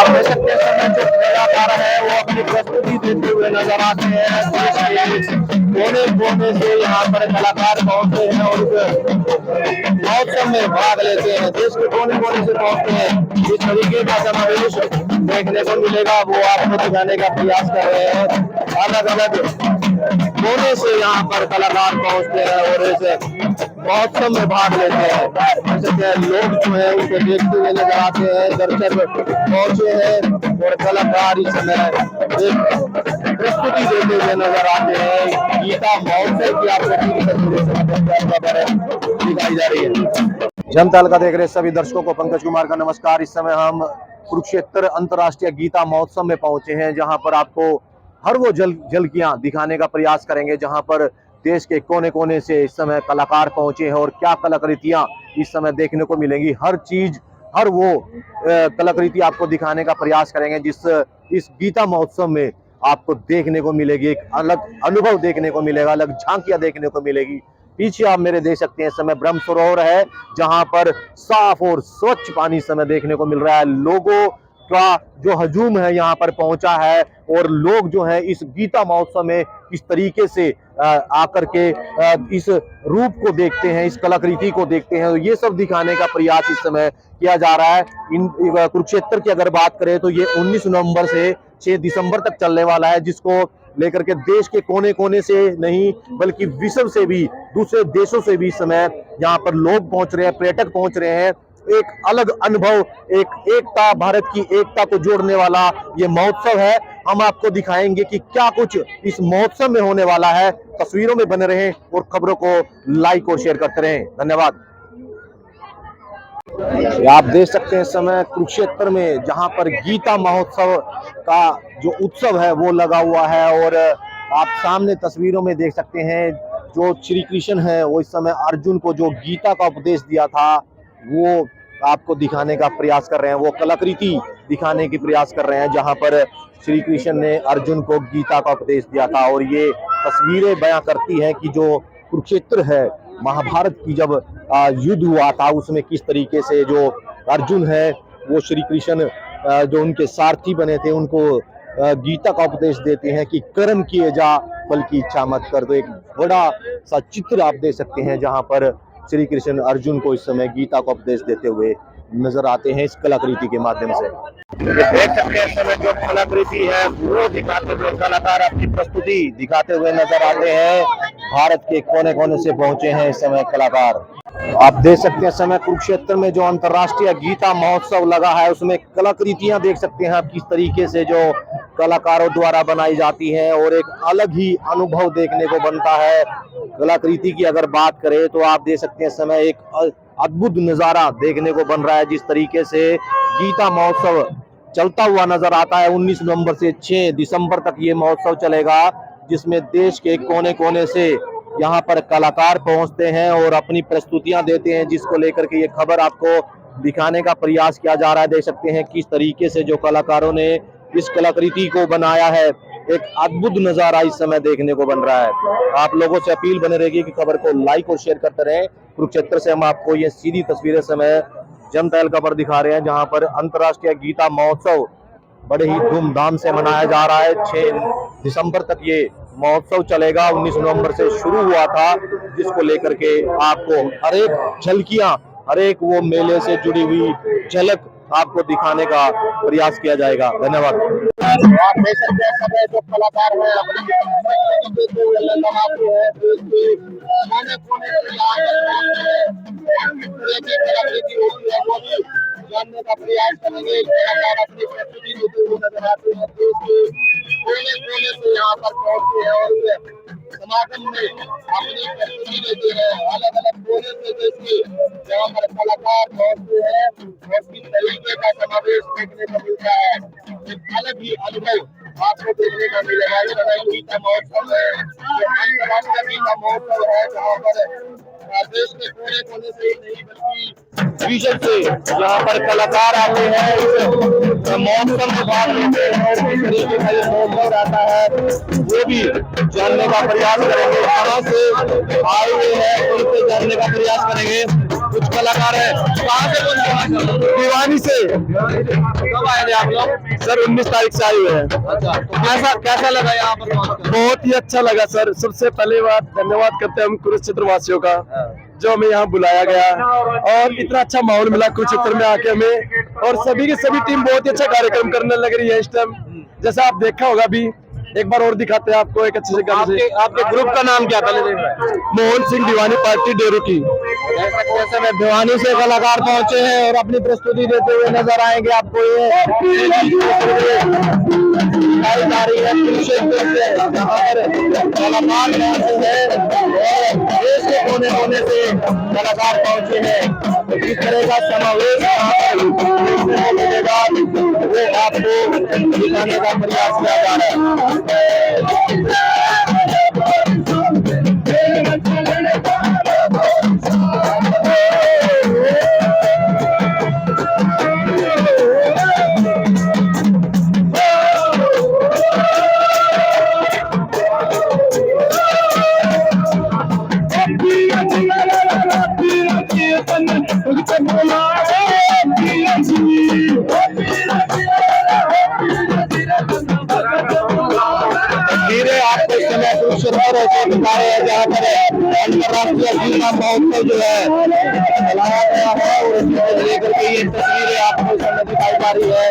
आप देख सकते हैं समय जो कलाकार है वो अपनी प्रस्तुति देते हुए नजर आते हैं। देश के कोने कोने से यहाँ पर कलाकार पहुंचते हैं और महोत्सव में भाग लेते हैं। देश के कोने कोने से पहुंचते हैं। जिस तरीके का समावेश देखने को मिलेगा वो आपको दिखाने का प्रयास कर रहे हैं। अलग अलग कोने से यहाँ पर कलाकार पहुंचते हैं और इस महोत्सव में भाग लेते हैं। जैसे लोग जो है उसे देखते हुए नजर आते हैं। दर्शक पहुंचे हैं और कलाकार इस समय प्रस्तुति देते हुए नजर आते हैं। गीता महोत्सव की आपको दिखाई जा रही है। जनता अलका देख रहे सभी दर्शकों को पंकज कुमार का नमस्कार। इस समय हम कुरुक्षेत्र अंतर्राष्ट्रीय गीता महोत्सव में पहुंचे हैं, जहां पर आपको हर वो झलकियां दिखाने का प्रयास करेंगे जहां पर देश के कोने कोने से इस समय कलाकार पहुंचे हैं और क्या कलाकृतियां इस समय देखने को मिलेंगी। हर चीज, हर वो कलाकृति आपको दिखाने का प्रयास करेंगे जिस इस गीता महोत्सव में आपको देखने को मिलेगी। एक अलग अनुभव देखने को मिलेगा, अलग झांकियां देखने को मिलेगी। पीछे आप मेरे देख सकते हैं इस समय ब्रह्म सरोवर है, जहां पर साफ और स्वच्छ पानी इस समय देखने को मिल रहा है। लोगों का जो हजूम है यहाँ पर पहुंचा है और लोग जो है इस गीता महोत्सव में इस तरीके से आकर के इस रूप को देखते हैं, इस कलाकृति को देखते हैं। तो ये सब दिखाने का प्रयास इस समय किया जा रहा है। इन कुरुक्षेत्र की अगर बात करें तो ये 19 नवंबर से 6 दिसंबर तक चलने वाला है, जिसको लेकर के देश के कोने कोने से नहीं बल्कि विश्व से भी, दूसरे देशों से भी इस समय यहाँ पर लोग पहुंच रहे हैं, पर्यटक पहुंच रहे हैं। एक अलग अनुभव, एक एकता, भारत की एकता को जोड़ने वाला ये महोत्सव है। हम आपको दिखाएंगे कि क्या कुछ इस महोत्सव में होने वाला है। तस्वीरों में बने रहें और खबरों को लाइक और शेयर करते रहें। धन्यवाद। आप देख सकते हैं इस समय कुरुक्षेत्र में जहां पर गीता महोत्सव का जो उत्सव है वो लगा हुआ है और आप सामने तस्वीरों में देख सकते हैं जो श्री कृष्ण है वो इस समय अर्जुन को जो गीता का उपदेश दिया था वो आपको दिखाने का प्रयास कर रहे हैं। वो कलाकृति दिखाने की प्रयास कर रहे हैं जहां पर श्री कृष्ण ने अर्जुन को गीता का उपदेश दिया था। और ये तस्वीरें बयां करती हैं कि जो कुरुक्षेत्र है, महाभारत की जब युद्ध हुआ था उसमें किस तरीके से जो अर्जुन है वो श्री कृष्ण जो उनके सारथी बने थे उनको गीता का उपदेश देते हैं कि कर्म किए जा फल की इच्छा मत कर। तो एक बड़ा सा चित्र आप देख सकते हैं जहां पर श्री कृष्ण अर्जुन को इस समय गीता का उपदेश देते हुए नजर आते हैं इस कलाकृति के माध्यम से। देख सकते हैं समय जो कलाकृति है वो दिखाते हुए कलाकार अपनी प्रस्तुति दिखाते हुए नजर आते हैं। भारत के कोने कोने से पहुंचे हैं इस समय कलाकार। आप देख सकते हैं समय कुरुक्षेत्र में जो अंतर्राष्ट्रीय गीता महोत्सव लगा है उसमें कलाकृतियां देख सकते हैं आप किस तरीके से जो कलाकारों द्वारा बनाई जाती हैं और एक अलग ही अनुभव देखने को बनता है। कलाकृति की अगर बात करें तो आप देख सकते हैं समय एक अद्भुत नजारा देखने को बन रहा है। जिस तरीके से गीता महोत्सव चलता हुआ नजर आता है 19 नवंबर से 6 दिसंबर तक ये महोत्सव चलेगा, जिसमें देश के कोने कोने से यहाँ पर कलाकार पहुंचते हैं और अपनी प्रस्तुतियां देते हैं, जिसको लेकर के ये खबर आपको दिखाने का प्रयास किया जा रहा है। देख सकते हैं किस तरीके से जो कलाकारों ने इस कलाकृति को बनाया है, एक अद्भुत नजारा इस समय देखने को बन रहा है। आप लोगों से अपील बने रहेगी कि खबर को लाइक और शेयर करते रहें। कुरुक्षेत्र से हम आपको ये सीधी तस्वीरें समय जनता अलका पर दिखा रहे हैं जहां पर अंतर्राष्ट्रीय गीता महोत्सव बड़े ही धूमधाम से मनाया जा रहा है। 6 दिसंबर तक ये महोत्सव चलेगा। 19 नवंबर से शुरू हुआ था, जिसको लेकर के आपको हर एक झलकियां, हर एक वो मेले से जुड़ी हुई झलक आपको दिखाने का प्रयास किया जाएगा। धन्यवाद। आप देख सकते हैं सब जो कलाकार है अपनी जानने का प्रयास करेंगे। कलाकार अपनी प्रस्तुति देते हुए नजर आते हैं। कोने कोने से यहाँ पर पहुंचते हैं और समागम में अपनी प्रस्तुति देते हैं। अलग अलग कोने से देश के जहाँ पर कलाकार पहुंचते हैं और किस तरीके का समावेश देखने को मिलता है। एक अलग ही अनुभव आपको देखने को मिलेगा। ये गीता महोत्सव है, अंतर्राष्ट्रीय गीता महोत्सव है, जहाँ पर देश के कोने कोने से ही नहीं बल्कि विजन से यहाँ पर कलाकार आते हैं, इस महोत्सव में भाग लेते हैं और किस तरीके का ये महोत्सव रहता है वो भी जानने का प्रयास करेंगे। कहाँ से आए हुए हैं उनसे जानने का प्रयास करेंगे। कुछ कलाकार है। कहाँ से बोल? दीवानी से। कब आए थे आप लोग? सर 19 तारीख से आए हुए हैं। अच्छा, तो कैसा कैसा लगा यहाँ पर पहुंचकर? बहुत ही अच्छा लगा सर। सबसे पहले बात धन्यवाद करते हैं हम कुरुक्षेत्र वासियों का, जो हमें यहाँ बुलाया गया और इतना अच्छा माहौल मिला कुरुक्षेत्र में आके हमें। और सभी की सभी टीम बहुत ही अच्छा कार्यक्रम करने लग रही है इस टाइम, जैसा आप देखा होगा अभी। एक बार और दिखाते हैं आपको एक अच्छे से गाने से। आपके ग्रुप का नाम क्या था? मोहन सिंह दीवानी पार्टी डेरू की। जैसे में भिवानी से कलाकार पहुंचे हैं और अपनी प्रस्तुति देते हुए नजर आएंगे आपको। ये जा रही है कुरुक्षेत्र से, कलाकार पहुंचे हैं और देश के कोने कोने से कलाकार पहुंचे हैं। तो किस तरह का समावेश मिलेगा वो आपको दिखाने का प्रयास किया जा रहा है। तस्वीरें आपको इस समय कुरुक्षेत्र ऐसे दिखाए हैं जहाँ पर अंतर्राष्ट्रीय गीता महोत्सव जो है चलाया गया है और इसको लेकर के ये तस्वीरें आपको इस समय दिखाई जा रही है।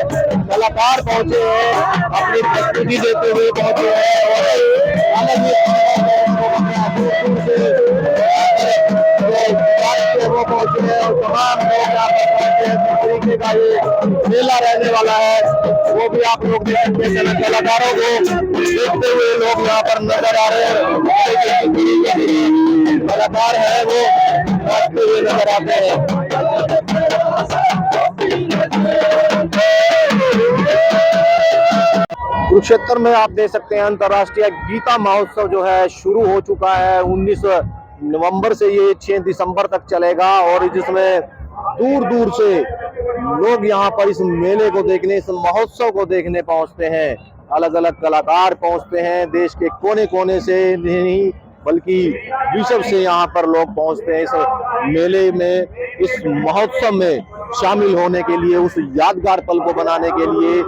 कलाकार पहुंचे हैं, अपनी प्रस्तुति देते हुए पहुंचे हैं और अलग वो पहुंचे हैं और तमाम लोग यहाँ पर पहुंचे हैं। जिस तरीके का ये मेला रहने वाला है वो भी आप लोग देख सकते हैं। कलाकारों को देखते हुए लोग यहाँ पर नजर आ रहे हैं। कलाकार है वो नाचते हुए नजर आते हैं। कुरुक्षेत्र में आप देख सकते हैं अंतर्राष्ट्रीय गीता महोत्सव जो है शुरू हो चुका है। 19 नवंबर से ये 6 दिसंबर तक चलेगा और जिसमें दूर दूर से लोग यहाँ पर इस मेले को देखने, इस महोत्सव को देखने पहुंचते हैं। अलग अलग कलाकार पहुंचते हैं, देश के कोने कोने से नहीं बल्कि विश्व से यहाँ पर लोग पहुंचते हैं इस मेले में, इस महोत्सव में शामिल होने के लिए, उस यादगार पल को बनाने के लिए।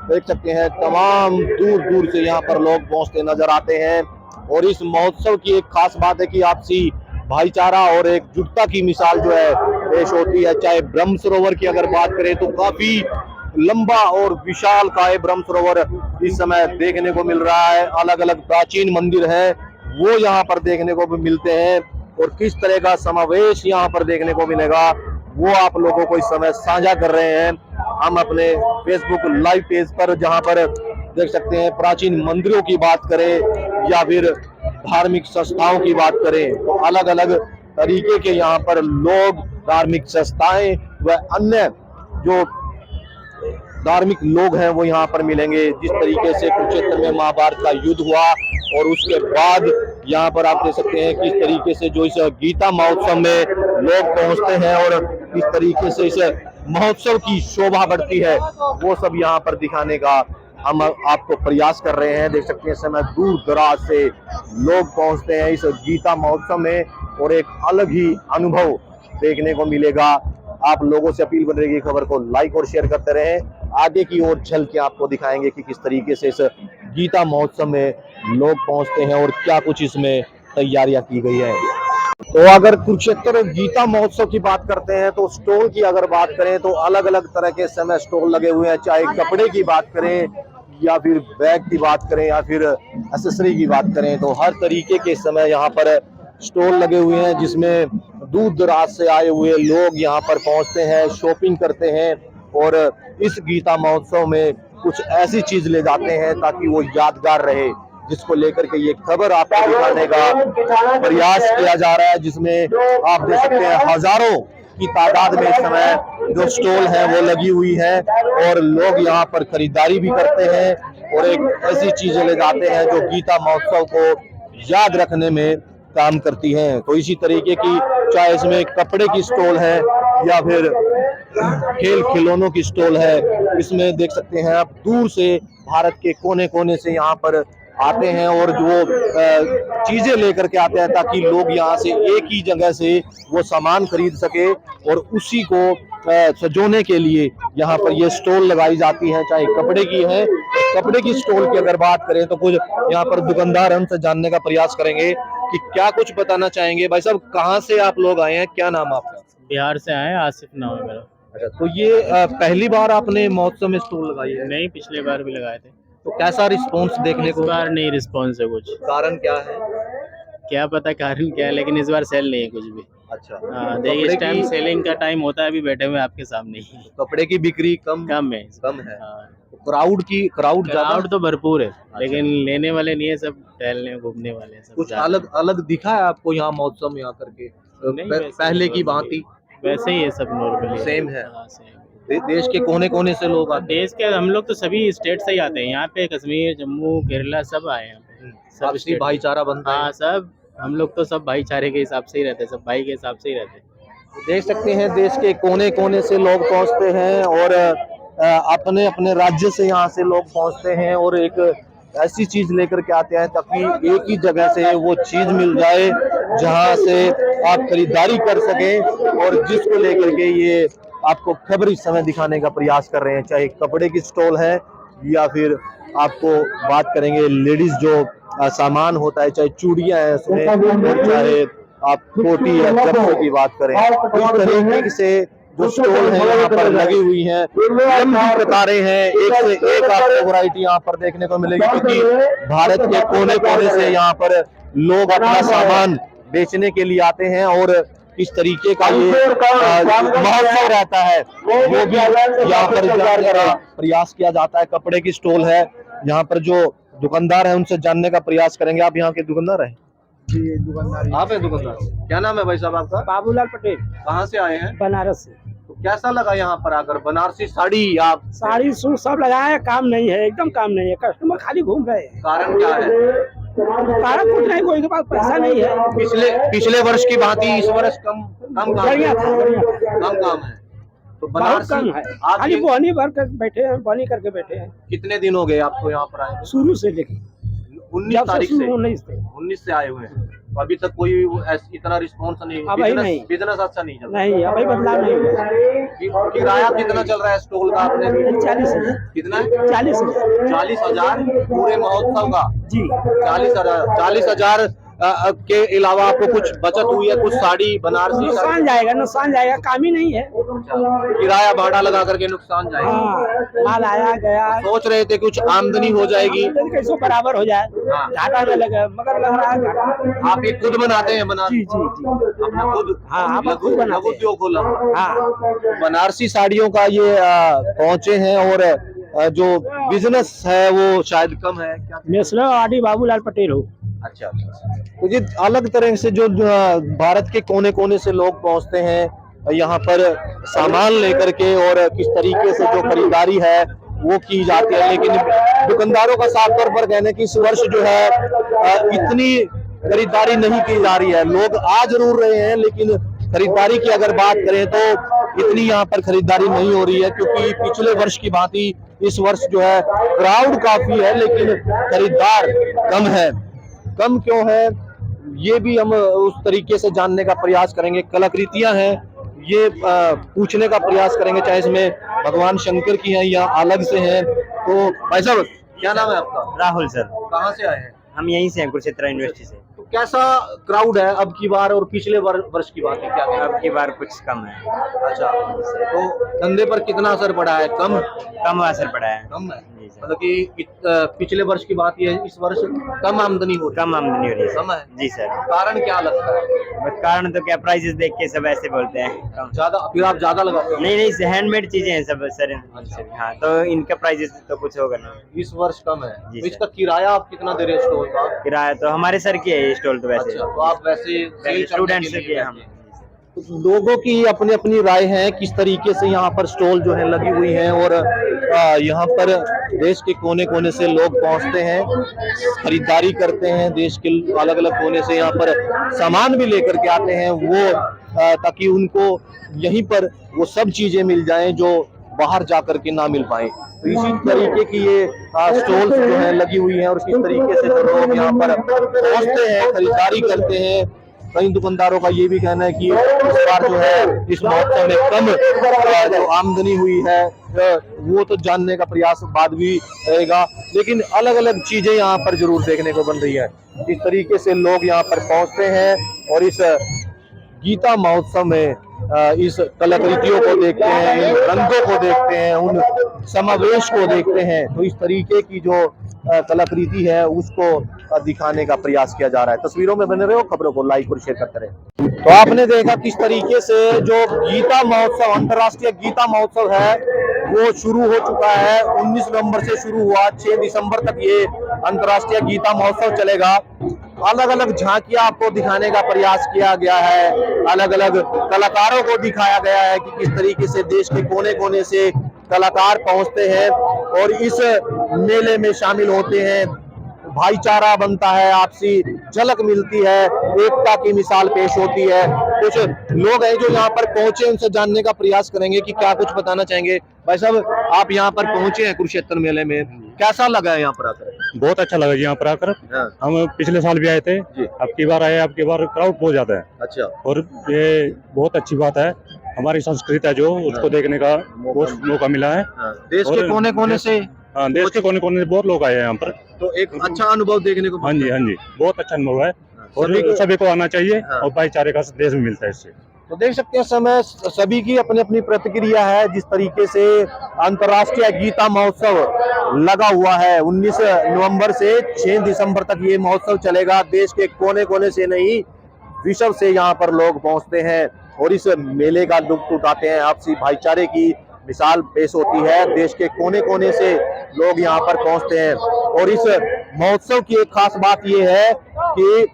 देख सकते हैं तमाम दूर दूर से यहाँ पर लोग पहुंचते नजर आते हैं। और इस महोत्सव की एक खास बात है कि आपसी भाईचारा और एकजुटता की मिसाल जो है पेश होती है। चाहे ब्रह्म सरोवर की अगर बात करें तो काफी लंबा और विशाल काय ब्रह्म सरोवर इस समय देखने को मिल रहा है। अलग अलग प्राचीन मंदिर है वो यहाँ पर देखने को भी मिलते हैं और किस तरह का समावेश यहाँ पर देखने को मिलेगा वो आप लोगों को इस समय साझा कर रहे हैं हम अपने फेसबुक लाइव पेज पर, जहाँ पर देख सकते हैं प्राचीन मंदिरों की बात करें या फिर धार्मिक संस्थाओं की बात करें तो अलग अलग तरीके के यहाँ पर लोग, धार्मिक संस्थाएं व अन्य जो धार्मिक लोग हैं वो यहाँ पर मिलेंगे। जिस तरीके से कुरुक्षेत्र में महाभारत का युद्ध हुआ और उसके बाद यहाँ पर आप देख सकते हैं किस तरीके से जो इस गीता महोत्सव में लोग पहुंचते हैं और किस तरीके से इस महोत्सव की शोभा बढ़ती है वो सब यहाँ पर दिखाने का हम आपको प्रयास कर रहे हैं। देख सकते हैं समय दूर दराज से लोग पहुंचते हैं इस गीता महोत्सव में और एक अलग ही अनुभव देखने को मिलेगा। आप लोगों से अपील बन रही है खबर को लाइक और शेयर करते रहें। आगे की ओर चल के आपको दिखाएंगे कि किस तरीके से इस गीता महोत्सव में लोग पहुंचते हैं और क्या कुछ इसमें तैयारियां की गई है। तो अगर कुरुक्षेत्र गीता महोत्सव की बात करते हैं तो स्टॉल की अगर बात करें तो अलग अलग तरह के समय स्टॉल लगे हुए हैं। चाहे कपड़े की बात करें या फिर बैग की बात करें या फिर एक्सेसरी की बात करें तो हर तरीके के समय यहाँ पर स्टॉल लगे हुए हैं जिसमें दूर दराज से आए हुए लोग यहाँ पर पहुँचते हैं, शॉपिंग करते हैं और इस गीता महोत्सव में कुछ ऐसी चीज ले जाते हैं ताकि वो यादगार रहे, जिसको लेकर के ये खबर आपको दिखाने का प्रयास किया जा रहा है। जिसमें आप देख सकते हैं हजारों की तादाद में इस समय जो स्टॉल है वो लगी हुई है और लोग यहाँ पर खरीदारी भी करते हैं और एक ऐसी चीजें ले जाते हैं जो गीता महोत्सव को याद रखने में काम करती हैं। तो इसी तरीके की चाहे इसमें कपड़े की स्टॉल है या फिर खेल खिलौनों की स्टॉल है, इसमें देख सकते हैं आप दूर से भारत के कोने कोने से यहाँ पर आते हैं और जो चीजें लेकर के आते हैं ताकि लोग यहाँ से एक ही जगह से वो सामान खरीद सके, और उसी को सजोने के लिए यहाँ पर ये स्टॉल लगाई जाती है, चाहे कपड़े की है। कपड़े की स्टॉल की अगर बात करें तो कुछ यहाँ पर दुकानदार हमसे जानने का प्रयास करेंगे कि क्या कुछ बताना चाहेंगे। भाई साहब, कहाँ से आप लोग आए हैं, क्या नाम आपका? बिहार से आए, आसिफ नाम है मेरा। अच्छा, तो ये पहली बार आपने महोत्सव में स्टॉल लगाई है? नहीं, पिछले बार भी लगाए थे। तो कैसा रिस्पॉन्स देखने इस को? बार नहीं रिस्पॉन्स है कुछ। कारण क्या है? क्या पता कारण क्या है, लेकिन इस बार सेल नहीं है कुछ भी। अच्छा, हाँ, देखिए इस टाइम सेलिंग का टाइम होता है, अभी बैठे हुए आपके सामने ही। कपड़े की बिक्री कम है। कम है। हाँ। क्राउड ज्यादा? क्राउड तो भरपूर है, लेकिन लेने वाले नहीं है, सब टहलने घूमने वाले हैं सब। कुछ अलग अलग दिखा है आपको यहाँ महोत्सव में आकर के? पहले की भांति वैसे ही है, सब नॉर्मली सेम है। हाँ, सेम। देश के कोने कोने से लोग आते देश के हम लोग तो सभी स्टेट से ही आते हैं यहाँ पे, कश्मीर, जम्मू, केरला सब आए हैं यहाँ पे। सब आपसी भाईचारा बनता है। हाँ, सब हम लोग तो सब भाईचारे के हिसाब से ही रहते हैं, सब भाई के हिसाब से ही रहते हैं। देख सकते हैं देश के कोने कोने से लोग पहुंचते हैं और अपने अपने राज्य से यहाँ से लोग पहुंचते हैं और एक ऐसी चीज लेकर के आते हैं ताकि एक ही जगह से वो चीज मिल जाए जहां से आप खरीदारी कर सकें, और जिसको लेकर के ये आपको खबर इस समय दिखाने का प्रयास कर रहे हैं। चाहे कपड़े की स्टॉल है या फिर आपको बात करेंगे लेडीज जो सामान होता है, चाहे चूड़ियां हैं उसमें, और चाहे आप कोटी या चप्पल की बात करें, इस तरीके से जो स्टॉल है यहाँ पर लगी हुई हैं, लंबी कतारें हैं, एक से एक आपको वैरायटी यहाँ पर देखने को मिलेगी, क्योंकि भारत के कोने कोने से यहाँ पर लोग अपना सामान बेचने के लिए आते हैं, और इस तरीके का ये महोत्सव रहता है वो भी यहाँ पर जानने का प्रयास किया जाता है। कपड़े की स्टॉल है, यहाँ पर जो दुकानदार है उनसे जानने का प्रयास करेंगे। आप यहाँ के दुकानदार हैं? जी, दुकानदार। आप है दुकानदार? क्या नाम है भाई साहब आपका? बाबूलाल पटेल। कहाँ से आए हैं? बनारस से। तो कैसा लगा यहाँ पर आकर? बनारसी साड़ी, आप साड़ी सूट सब लगाया, काम नहीं है, एकदम काम नहीं है, कस्टमर खाली घूम रहे हैं। कारण क्या है? कारण कुछ नहीं, कोई के पास पैसा नहीं है। पिछले वर्ष की भांति इस वर्ष कम काम बढ़िया था, कम काम है। तो बहुत बनारसी कम है, आप खाली बोनी भर कर बैठे हैं, बोनी करके बैठे हैं। कितने दिन हो गए आपको यहाँ पर आए? शुरू से लेके 19 तारीख से? 19 से आए हुए हैं। तो अभी तक कोई इतना रिस्पॉन्स नहीं? नहीं, बिजनेस अच्छा नहीं चल रहा? नहीं, अभी बदलाव नहीं हुआ। किराया कितना चल रहा है स्टॉल का आपने? 40,000। कितना? 40,000। 40,000 पूरे महोत्सव का? जी। 40,000 के अलावा आपको कुछ बचत हुई है? कुछ साड़ी बनारसी? नुकसान जाएगा, काम ही नहीं है। किराया भाड़ा लगा करके नुकसान जाएगा? हाँ, माल आया गया। सोच रहे थे कुछ आमदनी हो जाएगी, कैसे बराबर हो जाए, घाटा न लगे, मगर लग रहा है घाटा। आप ये खुद बनाते हैं? जी जी जी, अपना खुद? हाँ, आप खुद बनाते हैं। उद्योग खोला? हाँ, बनारसी साड़ियों का ये पहुंचे हैं, और जो बिजनेस है वो शायद कम है। क्या? नेशनल अवार्डी बाबूलाल पटेल हो। अच्छा, तो ये अलग तरह से जो भारत के कोने कोने से लोग पहुंचते हैं यहाँ पर सामान लेकर के, और किस तरीके से जो खरीदारी है वो की जाती है। लेकिन दुकानदारों का साफ तौर पर कहना है कि इस वर्ष जो है इतनी खरीदारी नहीं की जा रही है। लोग आ जरूर रहे हैं, लेकिन खरीदारी की अगर बात करें तो इतनी यहाँ पर खरीदारी नहीं हो रही है, क्योंकि पिछले वर्ष की भांति इस वर्ष जो है क्राउड काफी है, लेकिन खरीदार कम है। कम क्यों है ये भी हम उस तरीके से जानने का प्रयास करेंगे। कलाकृतियां हैं, ये पूछने का प्रयास करेंगे, चाहे इसमें भगवान शंकर की हैं या अलग से हैं। तो भाई साहब, क्या नाम है आपका? राहुल सर। कहाँ से आए हैं? हम यहीं से हैं, कुरुक्षेत्र यूनिवर्सिटी से। तो कैसा क्राउड है अब की बार और पिछले वर्ष की बात है? क्या अब की बार कुछ कम है। अच्छा, तो धंधे पर कितना असर पड़ा है? कम असर पड़ा है। कम है, मतलब कि पिछले वर्ष की बात ये है, इस वर्ष कम आमदनी हो रही है? कम आमदनी हो रही है। कम है जी सर। कारण क्या लगता है? कारण तो क्या, प्राइसेस देख के सब ऐसे बोलते हैं कम। ज्यादा? फिर आप ज्यादा लगाते हो? नहीं, हैंडमेड चीजें हैं सब सर। अच्छा। हाँ, तो इनका प्राइसेस तो कुछ होगा ना। इस वर्ष कम है। जी तो इसका किराया आप कितना दे रहे हैं स्टॉल का? किराया तो हमारे सर की है स्टॉल तो वैसे। अच्छा, तो आप वैसे स्टूडेंट्स के हम। लोगों की अपनी अपनी राय है किस तरीके से यहाँ पर स्टॉल जो है लगी हुई है, और यहाँ पर देश के कोने कोने से लोग पहुँचते हैं, खरीदारी करते हैं, देश के अलग अलग कोने से यहाँ पर सामान भी लेकर के आते हैं वो, ताकि उनको यहीं पर वो सब चीजें मिल जाएं जो बाहर जाकर के ना मिल पाए। तो इसी तरीके की ये स्टॉल्स जो है लगी हुई है और इसी तरीके से जो लोग यहाँ पर पहुंचते हैं, खरीदारी करते हैं। कई दुकानदारों का ये भी कहना है कि इस बार जो है इस महोत्सव में कम जो आमदनी हुई है वो तो जानने का प्रयास बाद भी रहेगा, लेकिन अलग अलग चीजें यहाँ पर जरूर देखने को बन रही है। इस तरीके से लोग यहाँ पर पहुंचते हैं और इस गीता महोत्सव में इस कलाकृतियों को देखते हैं, इन रंगों को देखते हैं, उन समावेश को देखते हैं। तो इस तरीके की जो कलाकृति है उसको दिखाने का प्रयास किया जा रहा है। तस्वीरों में बने रहो, खबरों को लाइक और शेयर करते रहे। तो आपने देखा किस तरीके से जो गीता महोत्सव, अंतर्राष्ट्रीय गीता महोत्सव है वो शुरू हो चुका है। 19 नवंबर से शुरू हुआ, 6 दिसंबर तक ये अंतर्राष्ट्रीय गीता महोत्सव चलेगा। अलग अलग झांकियां आपको दिखाने का प्रयास किया गया है, अलग अलग कलाकारों को दिखाया गया है कि किस तरीके से देश के कोने कोने से कलाकार पहुंचते हैं और इस मेले में शामिल होते हैं। भाईचारा बनता है, आपसी झलक मिलती है, एकता की मिसाल पेश होती है। कुछ लोग हैं जो यहाँ पर पहुंचे, उनसे जानने का प्रयास करेंगे कि क्या कुछ बताना चाहेंगे। भाई साहब, आप यहाँ पर पहुंचे हैं कुरुक्षेत्र मेले में, कैसा लगा है यहाँ पर आकर? बहुत अच्छा लगा जी यहाँ पर आकर। हम पिछले साल भी आए थे, अब की बार आए, अब की बार क्राउड बहुत ज्यादा है। अच्छा, और ये बहुत अच्छी बात है, हमारी संस्कृति है जो उसको देखने का बहुत मौका मिला है। देश के कोने कोने से, हाँ, देश के कोने कोने से बहुत लोग आए हैं यहाँ पर, तो एक अच्छा अनुभव देखने को। हाँ जी, हाँ जी, बहुत अच्छा अनुभव है और सभी को आना चाहिए और भाईचारे का संदेश भी मिलता है इससे। तो देख सकते हैं समय सभी की अपनी अपनी प्रतिक्रिया है। जिस तरीके से अंतर्राष्ट्रीय गीता महोत्सव लगा हुआ है, 19 नवंबर से 6 दिसंबर तक ये महोत्सव चलेगा। देश के कोने कोने से नहीं, विश्व से यहाँ पर लोग पहुंचते हैं और इस मेले का लुत्फ उठाते हैं। आपसी भाईचारे की मिसाल पेश होती है, देश के कोने कोने से लोग यहाँ पर पहुंचते हैं। और इस महोत्सव की एक खास बात यह है कि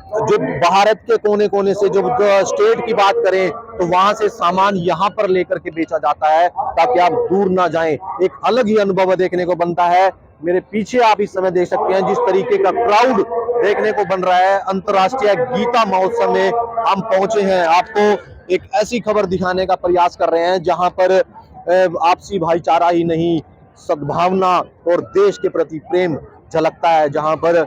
जो भारत के कोने कोने से, जो स्टेट की बात करें तो वहां से सामान यहाँ पर लेकर के बेचा जाता है ताकि आप दूर ना जाएं। एक अलग ही अनुभव देखने को बनता है। मेरे पीछे आप इस समय देख सकते हैं जिस तरीके का क्राउड देखने को बन रहा है। अंतर्राष्ट्रीय गीता महोत्सव में हम पहुंचे हैं, आपको एक ऐसी खबर दिखाने का प्रयास कर रहे हैं जहां पर आपसी भाईचारा ही नहीं, सद्भावना और देश के प्रति प्रेम झलकता है। जहां पर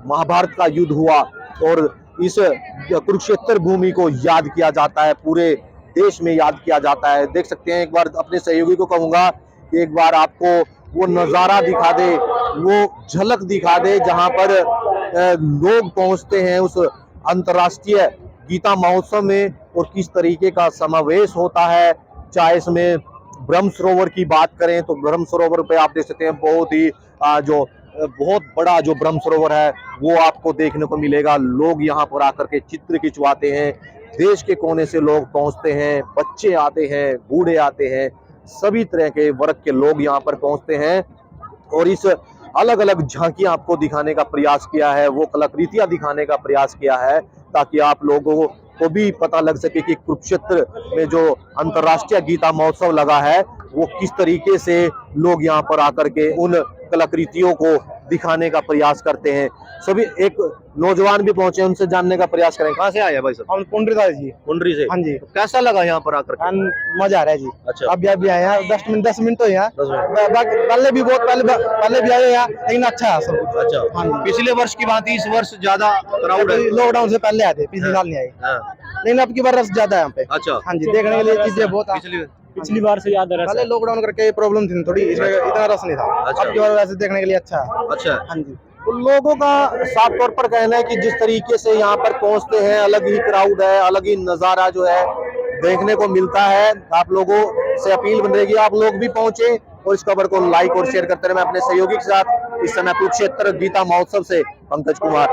महाभारत का युद्ध हुआ और इस कुरुक्षेत्र भूमि को याद किया जाता है, पूरे देश में याद किया जाता है। देख सकते हैं, एक बार अपने सहयोगी को कहूंगा कि एक बार आपको वो नजारा दिखा दे, वो झलक दिखा दे जहां पर लोग पहुंचते हैं उस अंतर्राष्ट्रीय गीता महोत्सव में और किस तरीके का समावेश होता है। चाहे इसमें ब्रह्म सरोवर की बात करें तो ब्रह्म सरोवर पे आप देख सकते हैं बहुत बड़ा जो ब्रह्म सरोवर है वो आपको देखने को मिलेगा। लोग यहाँ पर आकर के चित्र खिंचवाते हैं, देश के कोने से लोग पहुंचते हैं, बच्चे आते हैं, बूढ़े आते हैं, सभी तरह के वर्ग के लोग यहाँ पर पहुंचते हैं और इस अलग अलग झांकियां आपको दिखाने का प्रयास किया है, वो कलाकृतियां दिखाने का प्रयास किया है ताकि आप लोगों को भी पता लग सके कि कुरुक्षेत्र में जो अंतर्राष्ट्रीय गीता महोत्सव लगा है वो किस तरीके से लोग यहाँ पर आकर के उन कलाकृतियों को दिखाने का प्रयास करते हैं। सभी एक नौजवान भी पहुंचे, उनसे जानने का प्रयास करें। कहाँ से आए भाई साहब? हम पुंडरी था जी। पुंडरी से? हाँ जी। तो कैसा लगा यहाँ पर आकर? मजा आ रहा है जी। अच्छा, अब भी आए हैं 10 मिनट तो यहाँ, पहले भी बहुत पहले भी आए यहाँ, लेकिन अच्छा है सब कुछ। अच्छा, हाँ जी। पिछले वर्ष की बात इस वर्ष ज्यादा क्राउड है? लॉकडाउन से पहले आए थे, पिछले साल नहीं आए, लेकिन अब की बार रस ज्यादा है यहाँ पे। अच्छा, हाँ जी, देखने के लिए चीजें बहुत। पिछली बार से ज्यादा रस पहले लॉकडाउन करके प्रॉब्लम थी थोड़ी, इसमें इतना रस नहीं था। अब की बार वैसे देखने के लिए अच्छा है। अच्छा, हाँ जी। तो लोगों का साफ तौर पर कहना है कि जिस तरीके से यहाँ पर पहुंचते हैं, अलग ही क्राउड है, अलग ही नजारा जो है देखने को मिलता है। आप लोगों से अपील बन रही है आप लोग भी पहुंचे और इस खबर को लाइक और शेयर करते रहे। मैं अपने सहयोगी के साथ इस समय कुरुक्षेत्र गीता महोत्सव से पंकज कुमार।